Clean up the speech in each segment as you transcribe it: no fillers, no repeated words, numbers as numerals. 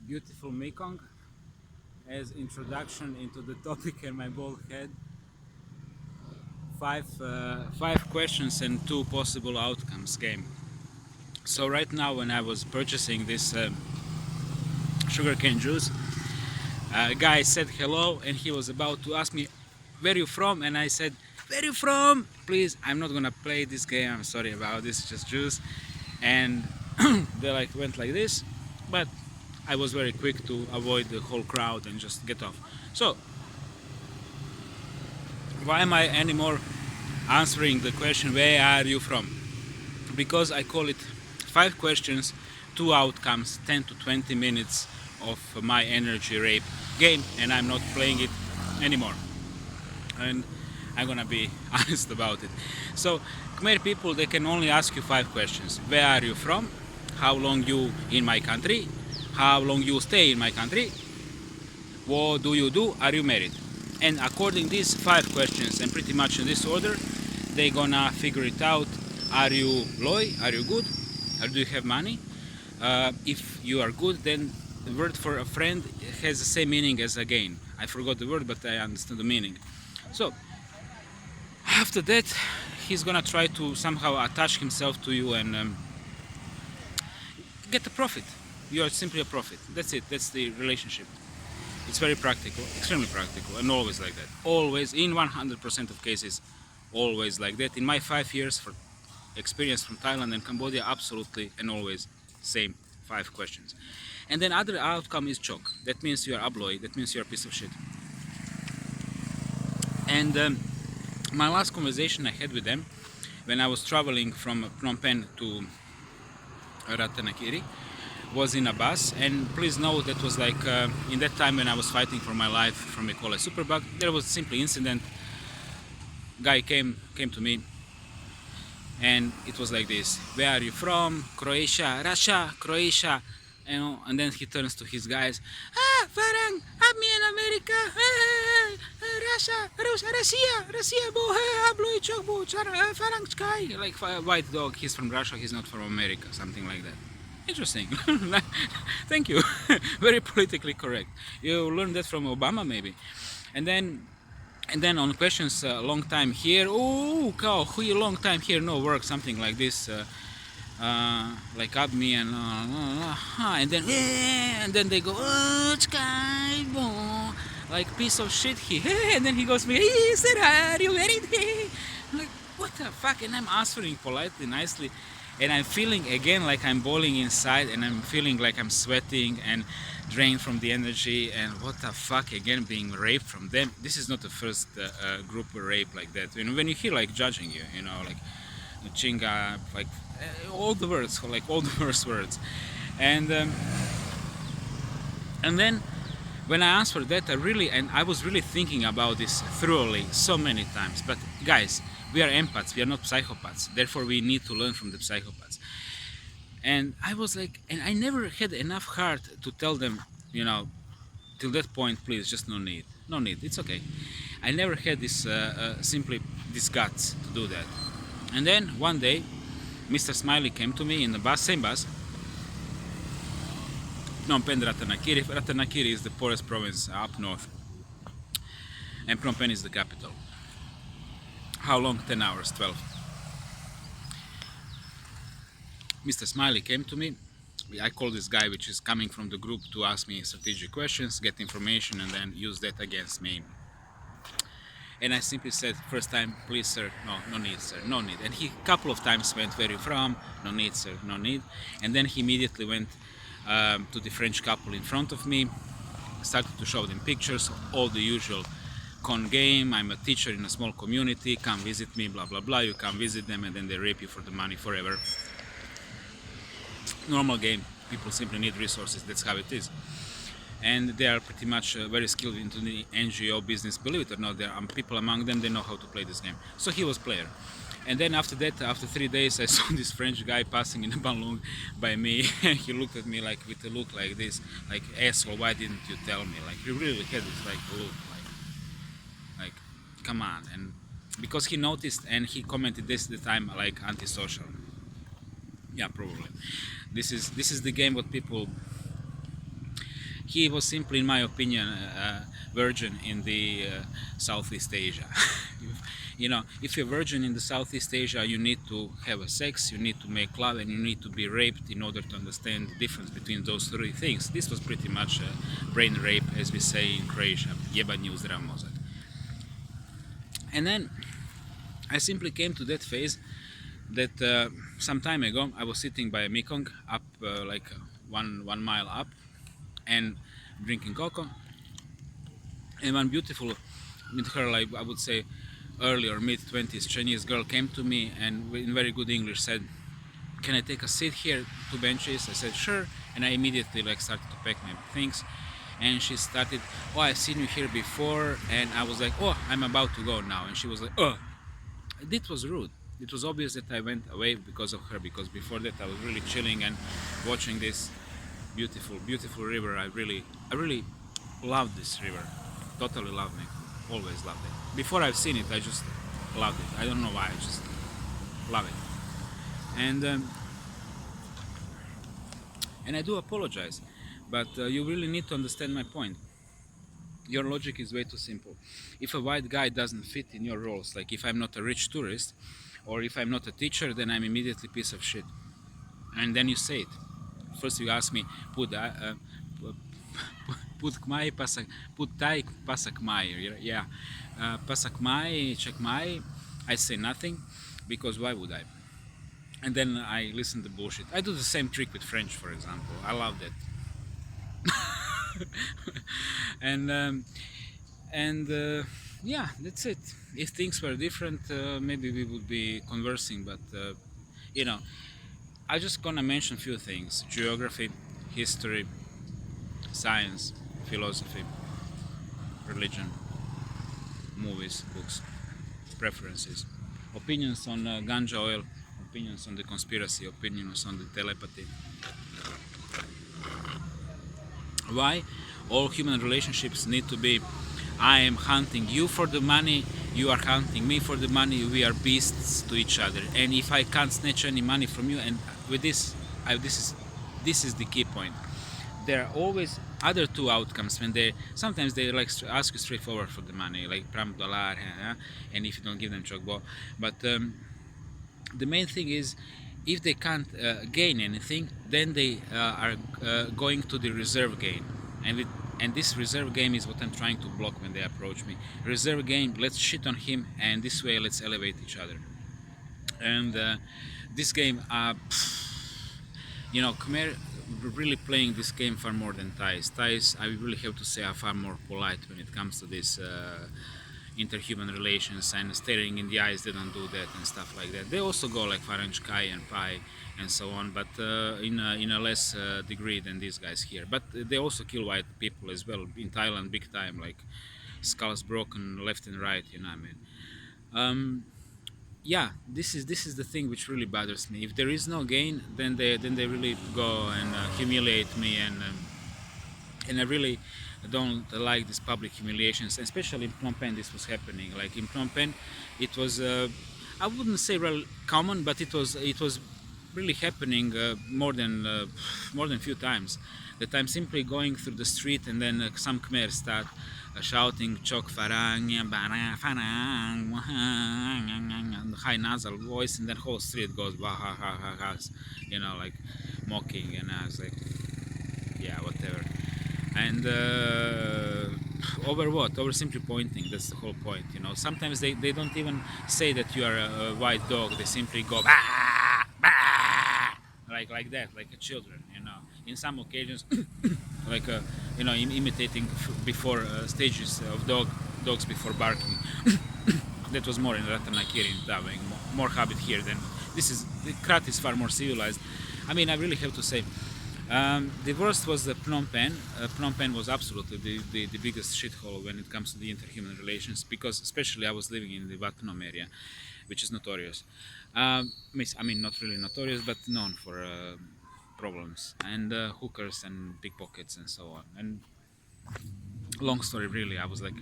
beautiful Mekong as introduction into the topic and my bald head. Five questions and two possible outcomes game. So right now, when I was purchasing this sugarcane juice, a guy said hello and he was about to ask me where you from, and I said, where you from? Please, I'm not gonna play this game, I'm sorry about this, just juice. And they like went like this, but I was very quick to avoid the whole crowd and just get off. So why am I anymore answering the question where are you from? Because I call it 5 questions, 2 outcomes, 10 to 20 minutes of my energy rape game, and I'm not playing it anymore. And I'm gonna be honest about it. So Khmer people, they can only ask you 5 questions. Where are you from? How long you in my country? How long you stay in my country? What do you do? Are you married? And according these 5 questions, and pretty much in this order, they gonna figure it out. Are you loyal? Are you good? Or do you have money? If you are good, then the word for a friend has the same meaning as again. I forgot the word, but I understand the meaning. So after that, he's gonna try to somehow attach himself to you and get a profit. You are simply a profit. That's it. That's the relationship. It's very practical, extremely practical, and always like that. Always, in 100% of cases, always like that. In my 5 years for experience from Thailand and Cambodia, absolutely and always same 5 questions. And then other outcome is chock. That means you are abloy. That means you are a piece of shit. And my last conversation I had with them when I was traveling from Phnom Penh to Ratanakiri was in a bus, and please know that was like in that time when I was fighting for my life from a Ebola superbug. There was simply incident. Guy came to me, and it was like this: where are you from? Croatia, Russia, Croatia. You know, and then he turns to his guys, Barang, have me in America, Russia, Russia, bo, hablo i Chock Barang, Chkay. Like a white dog, he's from Russia, he's not from America, something like that. Interesting. Thank you. Very politically correct. You learned that from Obama, maybe. And then on questions, long time here. Oh, cow, who long time here? No work, something like this. Like up me and then they go, oh, Chkay, bo, like piece of shit. And then he goes me, hey, sir, are you married? Like, what the fuck? And I'm answering politely, nicely. And I'm feeling again like I'm boiling inside, and I'm feeling like I'm sweating and drained from the energy, and what the fuck, again being raped from them. This is not the first group rape like that. You know, when you hear like judging you, you know, like chinga, like all the words, like all the worst words. And then when I answered that, I was really thinking about this thoroughly so many times. But guys, we are empaths, we are not psychopaths. Therefore, we need to learn from the psychopaths. And I was like, and I never had enough heart to tell them, you know, till that point, please, just no need, it's okay. I never had this simply this guts to do that. And then one day, Mr. Smiley came to me in the bus, same bus. Phnom Penh, Ratanakiri. Ratanakiri is the poorest province up north, and Phnom Penh is the capital. How long? 10 hours, 12. Mr. Smiley came to me. I call this guy, which is coming from the group, to ask me strategic questions, get information, and then use that against me. And I simply said, first time, please sir, no need sir, no need. And he couple of times went, where you from? No need sir, no need. And then he immediately went to the French couple in front of me, started to show them pictures, all the usual con game. I'm a teacher in a small community, come visit me, blah blah blah. You come visit them and then they rape you for the money forever. Normal game. People simply need resources, that's how it is. And they are pretty much very skilled into the NGO business. Believe it or not, there are people among them, they know how to play this game. So he was player. And then after that, after 3 days, I saw this French guy passing in the Banlung by me, and he looked at me like with a look like this, like, asshole, why didn't you tell me? Like, he really had this like look, like come on. And because he noticed and he commented this at the time like antisocial. Yeah, probably. This is the game what people He was simply, in my opinion, a virgin in the Southeast Asia. You know, if you're a virgin in the Southeast Asia, you need to have a sex, you need to make love, and you need to be raped in order to understand the difference between those three things. This was pretty much a brain rape, as we say in Croatia, jebanje u zdrav mozak. And then I simply came to that phase that some time ago I was sitting by a Mekong up like 1 mile up and drinking cocoa, and one beautiful, with her, like I would say early or mid-20s Chinese girl came to me and in very good English said, "Can I take a seat here, 2 benches?" I said, "Sure." And I immediately like started to pack my things, and she started, "Oh, I've seen you here before." And I was like, "Oh, I'm about to go now." And she was like, "Oh." It was rude. It was obvious that I went away because of her, because before that I was really chilling and watching this beautiful, beautiful river. I really loved this river. Totally loved it. Always loved it. Before I've seen it, I just loved it. I don't know why. I just love it. And I do apologize, but you really need to understand my point. Your logic is way too simple. If a white guy doesn't fit in your roles, like if I'm not a rich tourist, or if I'm not a teacher, then I'm immediately a piece of shit. And then you say it. First you ask me, put Khmay, put Thai, pasa Khmay, yeah, pasa Khmay, Chkay. I say nothing, because why would I? And then I listen to bullshit. I do the same trick with French, for example. I love that. and yeah, that's it. If things were different, maybe we would be conversing, but you know, I just gonna mention a few things: geography, history, science, philosophy, religion, movies, books, preferences, opinions on ganja oil, opinions on the conspiracy, opinions on the telepathy. Why all human relationships need to be, I am hunting you for the money, you are hunting me for the money, we are beasts to each other, and if I can't snatch any money from you, and with this, this is the key point. There are always other two outcomes when sometimes they like ask you straightforward for the money, like pram dollar, and if you don't give them chokbo, but the main thing is, if they can't gain anything, then they are going to the reserve game, and this reserve game is what I'm trying to block when they approach me. Reserve game, let's shit on him, and this way let's elevate each other. And this game, you know, Khmer really playing this game far more than Thais. Thais, I really have to say, are far more polite when it comes to this interhuman relations, and staring in the eyes, they don't do that and stuff like that. They also go like Farang, Chkay and Pai and so on, but in a less degree than these guys here. But they also kill white people as well in Thailand, big time, like skulls broken left and right, you know what I mean. Yeah, this is the thing which really bothers me. If there is no gain, then they really go and humiliate me, and I really don't like these public humiliations, especially in Phnom Penh. This was happening. Like in Phnom Penh, it was I wouldn't say real common, but it was really happening more than few times. That I'm simply going through the street, and then some Khmer start shouting Chock Barang, high nasal voice, and then whole street goes ha ha ha ha, you know, like mocking, and I was like, yeah, whatever. And over what? Over simply pointing. That's the whole point, you know. Sometimes they don't even say that you are a white dog. They simply go bah, bah, like that, like a children, you know. In some occasions, like you know, imitating before stages of dogs before barking. That was more in Ratanakiri, in Tawang, more habit here than this is. The Krat is far more civilized. I mean, I really have to say. The worst was the Phnom Penh. Phnom Penh was absolutely the biggest shithole when it comes to the interhuman relations, because especially I was living in the Wat Phnom area, which is notorious. I mean, not really notorious, but known for problems and hookers and pickpockets and so on. And long story, really, I was like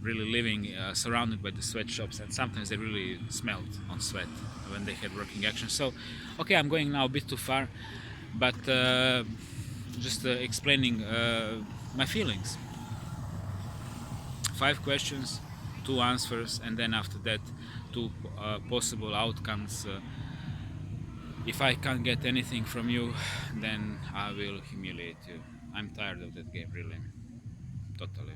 really living surrounded by the sweatshops, and sometimes they really smelled on sweat when they had working action. So, okay, I'm going now a bit too far. But just explaining my feelings. 5 questions, 2 answers, and then after that 2 possible outcomes. If I can't get anything from you, then I will humiliate you. I'm tired of that game, really, totally.